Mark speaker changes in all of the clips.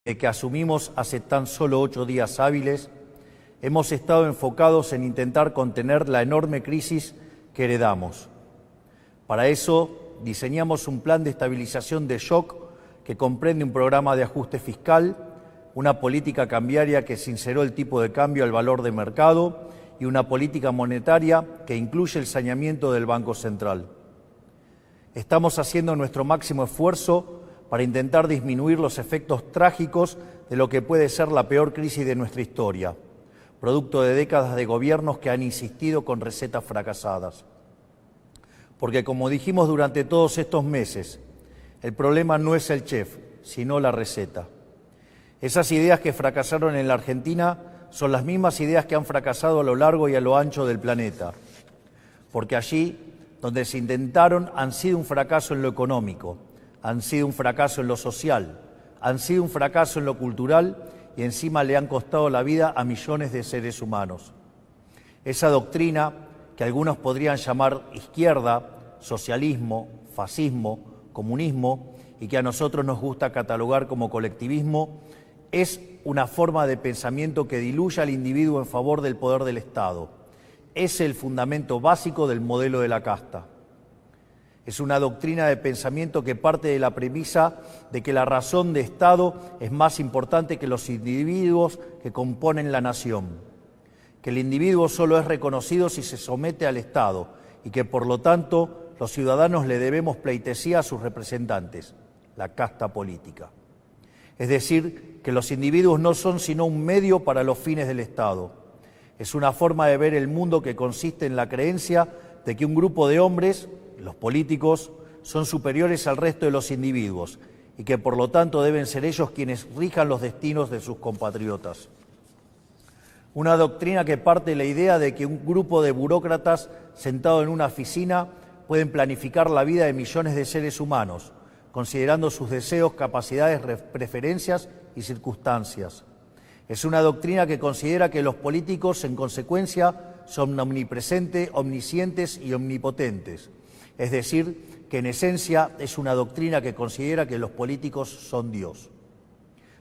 Speaker 1: que asumimos hace tan solo 8 días hábiles, hemos estado enfocados en intentar contener la enorme crisis que heredamos. Para eso, diseñamos un plan de estabilización de shock que comprende un programa de ajuste fiscal, una política cambiaria que sinceró el tipo de cambio al valor de mercado y una política monetaria que incluye el saneamiento del Banco Central. Estamos haciendo nuestro máximo esfuerzo para intentar disminuir los efectos trágicos de lo que puede ser la peor crisis de nuestra historia, producto de décadas de gobiernos que han insistido con recetas fracasadas. Porque, como dijimos durante todos estos meses, el problema no es el chef, sino la receta. Esas ideas que fracasaron en la Argentina son las mismas ideas que han fracasado a lo largo y a lo ancho del planeta, porque allí donde se intentaron han sido un fracaso en lo económico, han sido un fracaso en lo social, han sido un fracaso en lo cultural y encima le han costado la vida a millones de seres humanos. Esa doctrina, que algunos podrían llamar izquierda, socialismo, fascismo, comunismo, y que a nosotros nos gusta catalogar como colectivismo, es una forma de pensamiento que diluye al individuo en favor del poder del Estado. Es el fundamento básico del modelo de la casta. Es una doctrina de pensamiento que parte de la premisa de que la razón de Estado es más importante que los individuos que componen la nación, que el individuo solo es reconocido si se somete al Estado y que, por lo tanto, los ciudadanos le debemos pleitesía a sus representantes, la casta política. Es decir, que los individuos no son sino un medio para los fines del Estado. Es una forma de ver el mundo que consiste en la creencia de que un grupo de hombres, los políticos, son superiores al resto de los individuos y que por lo tanto deben ser ellos quienes rijan los destinos de sus compatriotas. Una doctrina que parte de la idea de que un grupo de burócratas sentados en una oficina pueden planificar la vida de millones de seres humanos, considerando sus deseos, capacidades, preferencias y circunstancias. Es una doctrina que considera que los políticos, en consecuencia, son omnipresentes, omniscientes y omnipotentes. Es decir, que en esencia es una doctrina que considera que los políticos son Dios.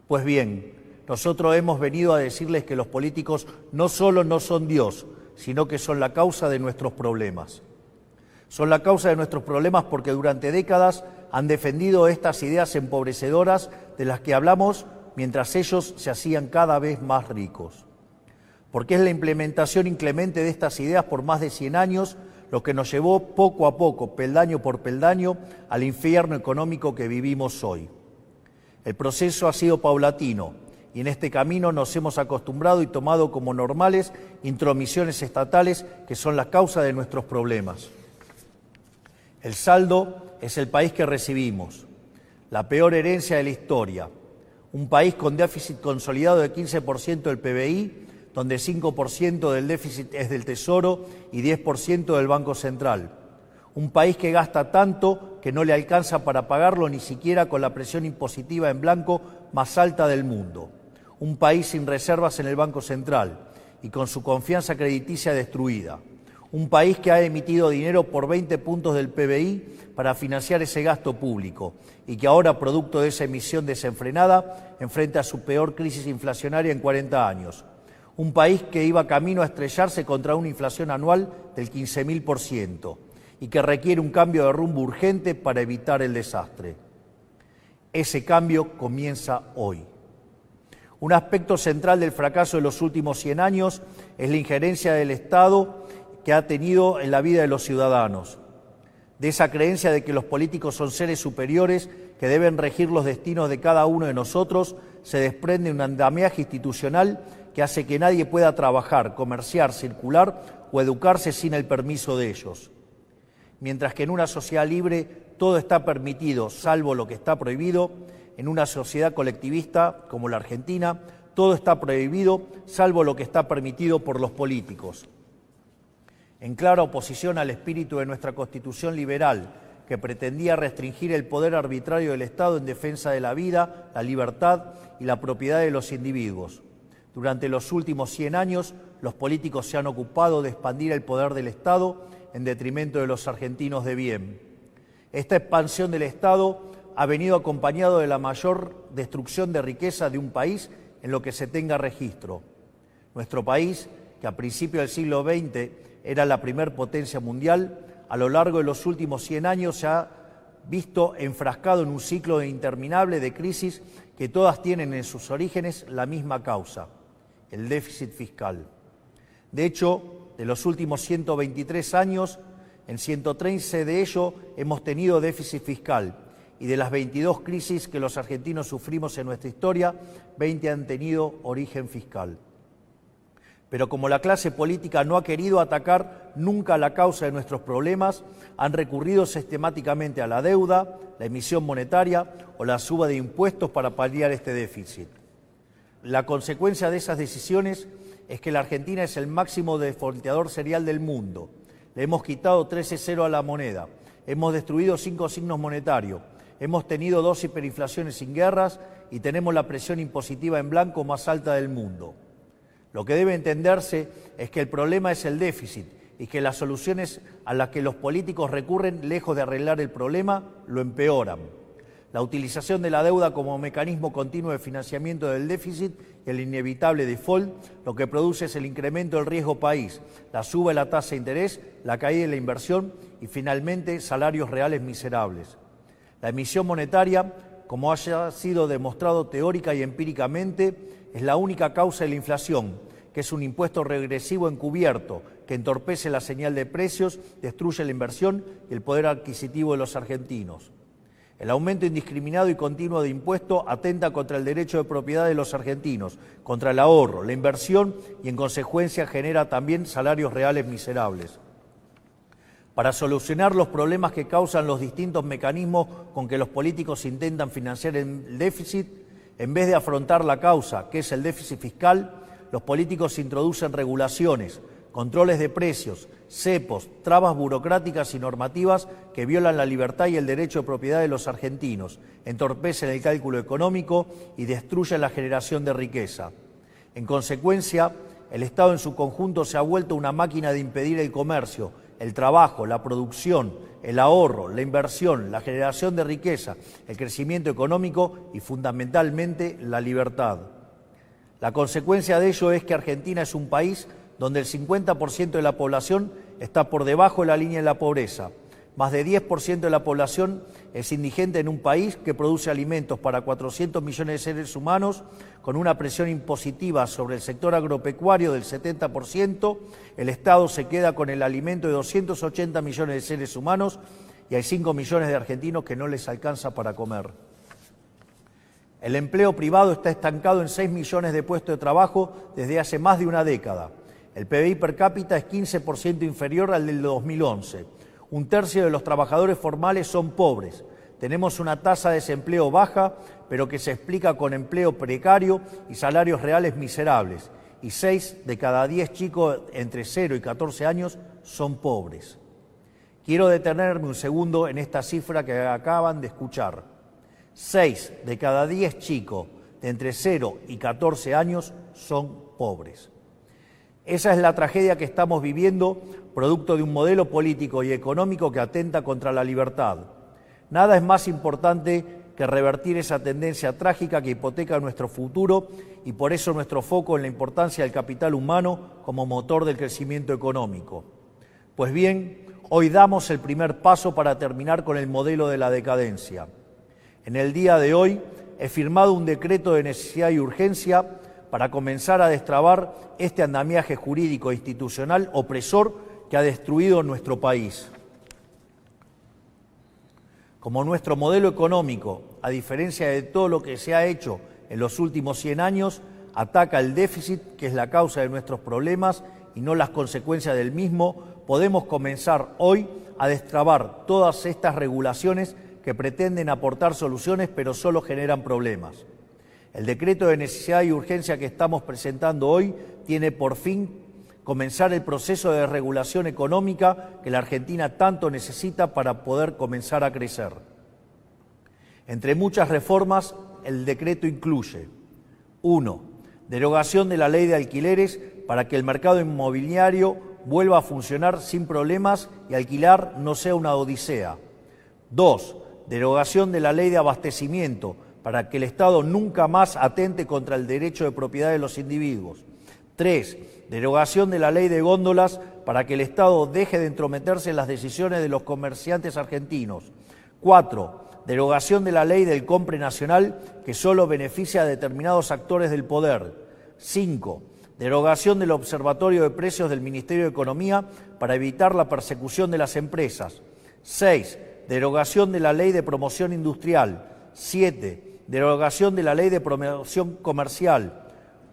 Speaker 1: Pues bien, nosotros hemos venido a decirles que los políticos no solo no son Dios, sino que son la causa de nuestros problemas. Son la causa de nuestros problemas porque durante décadas han defendido estas ideas empobrecedoras de las que hablamos mientras ellos se hacían cada vez más ricos. Porque es la implementación inclemente de estas ideas por más de 100 años lo que nos llevó poco a poco, peldaño por peldaño, al infierno económico que vivimos hoy. El proceso ha sido paulatino y en este camino nos hemos acostumbrado y tomado como normales intromisiones estatales que son la causa de nuestros problemas. El saldo es el país que recibimos, la peor herencia de la historia, un país con déficit consolidado de 15% del PBI, donde 5% del déficit es del Tesoro y 10% del Banco Central. Un país que gasta tanto que no le alcanza para pagarlo ni siquiera con la presión impositiva en blanco más alta del mundo. Un país sin reservas en el Banco Central y con su confianza crediticia destruida. Un país que ha emitido dinero por 20 puntos del PBI para financiar ese gasto público y que ahora, producto de esa emisión desenfrenada, enfrenta su peor crisis inflacionaria en 40 años. Un país que iba camino a estrellarse contra una inflación anual del 15.000% y que requiere un cambio de rumbo urgente para evitar el desastre. Ese cambio comienza hoy. Un aspecto central del fracaso de los últimos 100 años es la injerencia del Estado que ha tenido en la vida de los ciudadanos, de esa creencia de que los políticos son seres superiores que deben regir los destinos de cada uno de nosotros, se desprende un andamiaje institucional que hace que nadie pueda trabajar, comerciar, circular o educarse sin el permiso de ellos. Mientras que en una sociedad libre todo está permitido, salvo lo que está prohibido, en una sociedad colectivista como la Argentina, todo está prohibido, salvo lo que está permitido por los políticos. En clara oposición al espíritu de nuestra Constitución liberal, que pretendía restringir el poder arbitrario del Estado en defensa de la vida, la libertad y la propiedad de los individuos. Durante los últimos 100 años, los políticos se han ocupado de expandir el poder del Estado en detrimento de los argentinos de bien. Esta expansión del Estado ha venido acompañado de la mayor destrucción de riqueza de un país en lo que se tenga registro. Nuestro país, que a principios del siglo XX era la primer potencia mundial, a lo largo de los últimos 100 años se ha visto enfrascado en un ciclo interminable de crisis que todas tienen en sus orígenes la misma causa, el déficit fiscal. De hecho, de los últimos 123 años, en 113 de ellos hemos tenido déficit fiscal, y de las 22 crisis que los argentinos sufrimos en nuestra historia, 20 han tenido origen fiscal. Pero como la clase política no ha querido atacar nunca la causa de nuestros problemas, han recurrido sistemáticamente a la deuda, la emisión monetaria o la suba de impuestos para paliar este déficit. La consecuencia de esas decisiones es que la Argentina es el máximo defaulteador serial del mundo. Le hemos quitado 13,0 a la moneda, hemos destruido 5 signos monetarios, hemos tenido 2 hiperinflaciones sin guerras y tenemos la presión impositiva en blanco más alta del mundo. Lo que debe entenderse es que el problema es el déficit y que las soluciones a las que los políticos recurren, lejos de arreglar el problema, lo empeoran. La utilización de la deuda como mecanismo continuo de financiamiento del déficit y el inevitable default, lo que produce es el incremento del riesgo país, la suba de la tasa de interés, la caída de la inversión y finalmente salarios reales miserables. La emisión monetaria, como haya sido demostrado teórica y empíricamente, es la única causa de la inflación, que es un impuesto regresivo encubierto que entorpece la señal de precios, destruye la inversión y el poder adquisitivo de los argentinos. El aumento indiscriminado y continuo de impuestos atenta contra el derecho de propiedad de los argentinos, contra el ahorro, la inversión y en consecuencia genera también salarios reales miserables. Para solucionar los problemas que causan los distintos mecanismos con que los políticos intentan financiar el déficit, en vez de afrontar la causa, que es el déficit fiscal, los políticos introducen regulaciones, controles de precios, cepos, trabas burocráticas y normativas que violan la libertad y el derecho de propiedad de los argentinos, entorpecen el cálculo económico y destruyen la generación de riqueza. En consecuencia, el Estado en su conjunto se ha vuelto una máquina de impedir el comercio, el trabajo, la producción, el ahorro, la inversión, la generación de riqueza, el crecimiento económico y fundamentalmente la libertad. La consecuencia de ello es que Argentina es un país donde el 50% de la población está por debajo de la línea de la pobreza. Más de 10% de la población es indigente en un país que produce alimentos para 400 millones de seres humanos, con una presión impositiva sobre el sector agropecuario del 70%, el Estado se queda con el alimento de 280 millones de seres humanos y hay 5 millones de argentinos que no les alcanza para comer. El empleo privado está estancado en 6 millones de puestos de trabajo desde hace más de una década. El PBI per cápita es 15% inferior al del 2011. Un tercio de los trabajadores formales son pobres. Tenemos una tasa de desempleo baja, pero que se explica con empleo precario y salarios reales miserables. Y 6 de cada 10 chicos entre 0 y 14 años son pobres. Quiero detenerme un segundo en esta cifra que acaban de escuchar. 6 de cada 10 chicos de entre 0 y 14 años son pobres. Esa es la tragedia que estamos viviendo, producto de un modelo político y económico que atenta contra la libertad. Nada es más importante que revertir esa tendencia trágica que hipoteca nuestro futuro y por eso nuestro foco en la importancia del capital humano como motor del crecimiento económico. Pues bien, hoy damos el primer paso para terminar con el modelo de la decadencia. En el día de hoy he firmado un decreto de necesidad y urgencia para comenzar a destrabar este andamiaje jurídico e institucional opresor que ha destruido nuestro país. Como nuestro modelo económico, a diferencia de todo lo que se ha hecho en los últimos 100 años, ataca el déficit, que es la causa de nuestros problemas y no las consecuencias del mismo, podemos comenzar hoy a destrabar todas estas regulaciones que pretenden aportar soluciones pero solo generan problemas. El decreto de necesidad y urgencia que estamos presentando hoy tiene por fin comenzar el proceso de regulación económica que la Argentina tanto necesita para poder comenzar a crecer. Entre muchas reformas, el decreto incluye 1. Derogación de la ley de alquileres para que el mercado inmobiliario vuelva a funcionar sin problemas y alquilar no sea una odisea. 2. derogación de la ley de abastecimiento para que el Estado nunca más atente contra el derecho de propiedad de los individuos. 3. Derogación de la ley de góndolas para que el Estado deje de entrometerse en las decisiones de los comerciantes argentinos. 4. Derogación de la ley del compre nacional que solo beneficia a determinados actores del poder. 5. Derogación del Observatorio de Precios del Ministerio de Economía para evitar la persecución de las empresas. 6. Derogación de la ley de promoción industrial. 7. Derogación de la ley de promoción comercial.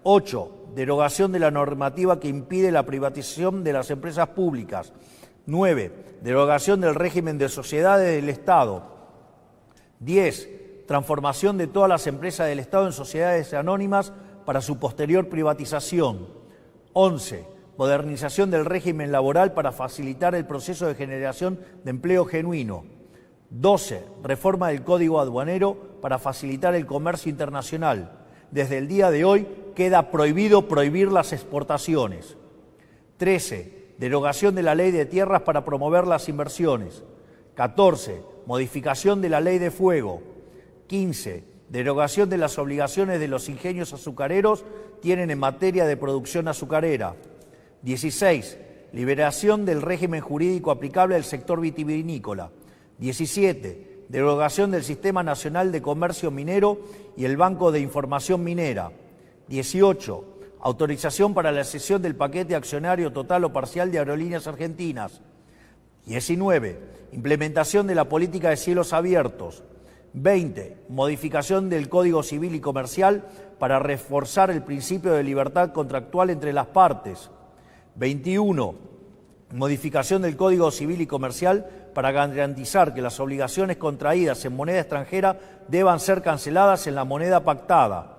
Speaker 1: 8. Derogación de la normativa que impide la privatización de las empresas públicas. 9. Derogación del régimen de sociedades del Estado. 10. Transformación de todas las empresas del Estado en sociedades anónimas para su posterior privatización. 11. Modernización del régimen laboral para facilitar el proceso de generación de empleo genuino. 12. Reforma del Código Aduanero para facilitar el comercio internacional. Desde el día de hoy queda prohibido prohibir las exportaciones. 13. Derogación de la Ley de Tierras para promover las inversiones. 14. Modificación de la Ley de Fuego. 15. Derogación de las obligaciones de los ingenios azucareros tienen en materia de producción azucarera. 16. Liberación del régimen jurídico aplicable al sector vitivinícola. 17. Derogación del Sistema Nacional de Comercio Minero y el Banco de Información Minera. 18. Autorización para la cesión del paquete accionario total o parcial de Aerolíneas Argentinas. 19. Implementación de la política de cielos abiertos. 20. Modificación del Código Civil y Comercial para reforzar el principio de libertad contractual entre las partes. 21. Modificación del Código Civil y Comercial para garantizar que las obligaciones contraídas en moneda extranjera deban ser canceladas en la moneda pactada.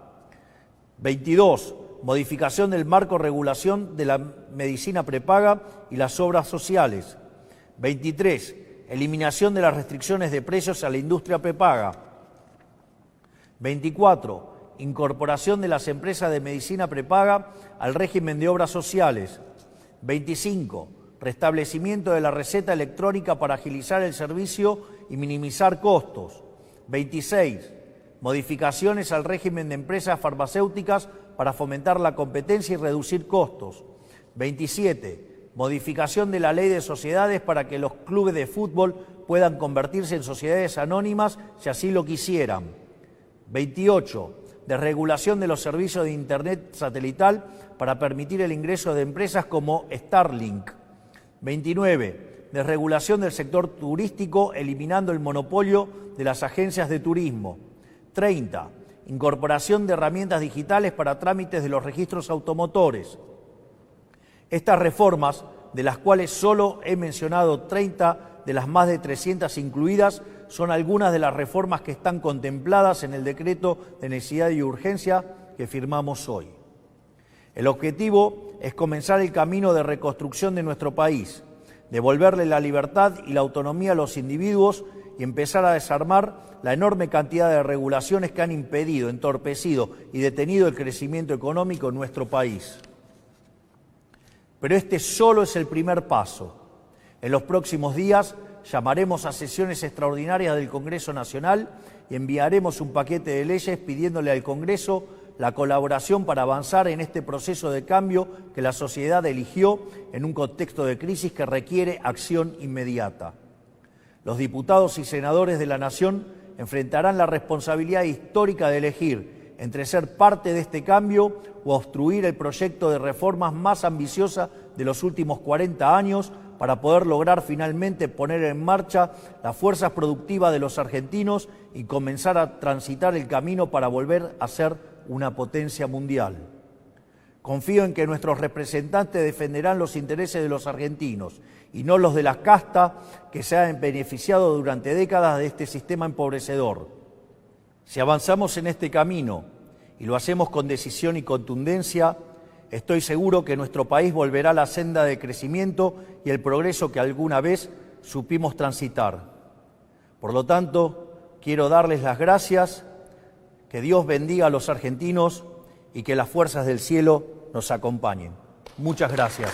Speaker 1: 22. Modificación del marco regulación de la medicina prepaga y las obras sociales. 23. Eliminación de las restricciones de precios a la industria prepaga. 24. Incorporación de las empresas de medicina prepaga al régimen de obras sociales. 25. Restablecimiento de la receta electrónica para agilizar el servicio y minimizar costos. 26. Modificaciones al régimen de empresas farmacéuticas para fomentar la competencia y reducir costos. 27. Modificación de la ley de sociedades para que los clubes de fútbol puedan convertirse en sociedades anónimas si así lo quisieran. 28. Desregulación de los servicios de Internet satelital para permitir el ingreso de empresas como Starlink. 29. Desregulación del sector turístico eliminando el monopolio de las agencias de turismo. 30. Incorporación de herramientas digitales para trámites de los registros automotores. Estas reformas, de las cuales solo he mencionado 30 de las más de 300 incluidas, son algunas de las reformas que están contempladas en el decreto de necesidad y urgencia que firmamos hoy. El objetivo es comenzar el camino de reconstrucción de nuestro país, devolverle la libertad y la autonomía a los individuos y empezar a desarmar la enorme cantidad de regulaciones que han impedido, entorpecido y detenido el crecimiento económico en nuestro país. Pero este solo es el primer paso. En los próximos días llamaremos a sesiones extraordinarias del Congreso Nacional y enviaremos un paquete de leyes pidiéndole al Congreso la colaboración para avanzar en este proceso de cambio que la sociedad eligió en un contexto de crisis que requiere acción inmediata. Los diputados y senadores de la Nación enfrentarán la responsabilidad histórica de elegir entre ser parte de este cambio o obstruir el proyecto de reformas más ambiciosa de los últimos 40 años para poder lograr finalmente poner en marcha las fuerzas productivas de los argentinos y comenzar a transitar el camino para volver a ser una potencia mundial. Confío en que nuestros representantes defenderán los intereses de los argentinos y no los de la casta que se han beneficiado durante décadas de este sistema empobrecedor. Si avanzamos en este camino y lo hacemos con decisión y contundencia, estoy seguro que nuestro país volverá a la senda de crecimiento y el progreso que alguna vez supimos transitar. Por lo tanto, quiero darles las gracias, que Dios bendiga a los argentinos y que las fuerzas del cielo nos acompañen. Muchas gracias.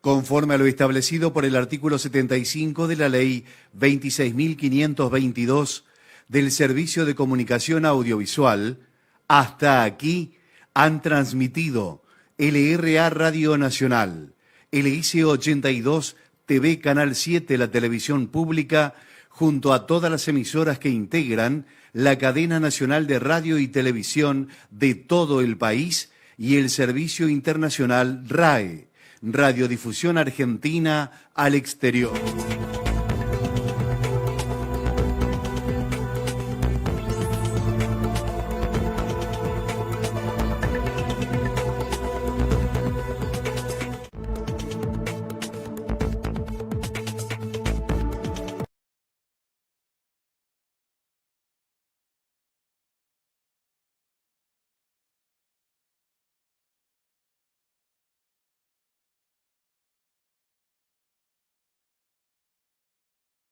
Speaker 2: Conforme a lo establecido por el artículo 75 de la Ley 26.522 del Servicio de Comunicación Audiovisual, hasta aquí han transmitido LRA Radio Nacional, LIC 82 TV Canal 7, la televisión pública, junto a todas las emisoras que integran la cadena nacional de radio y televisión de todo el país y el servicio internacional RAE, Radiodifusión Argentina al Exterior.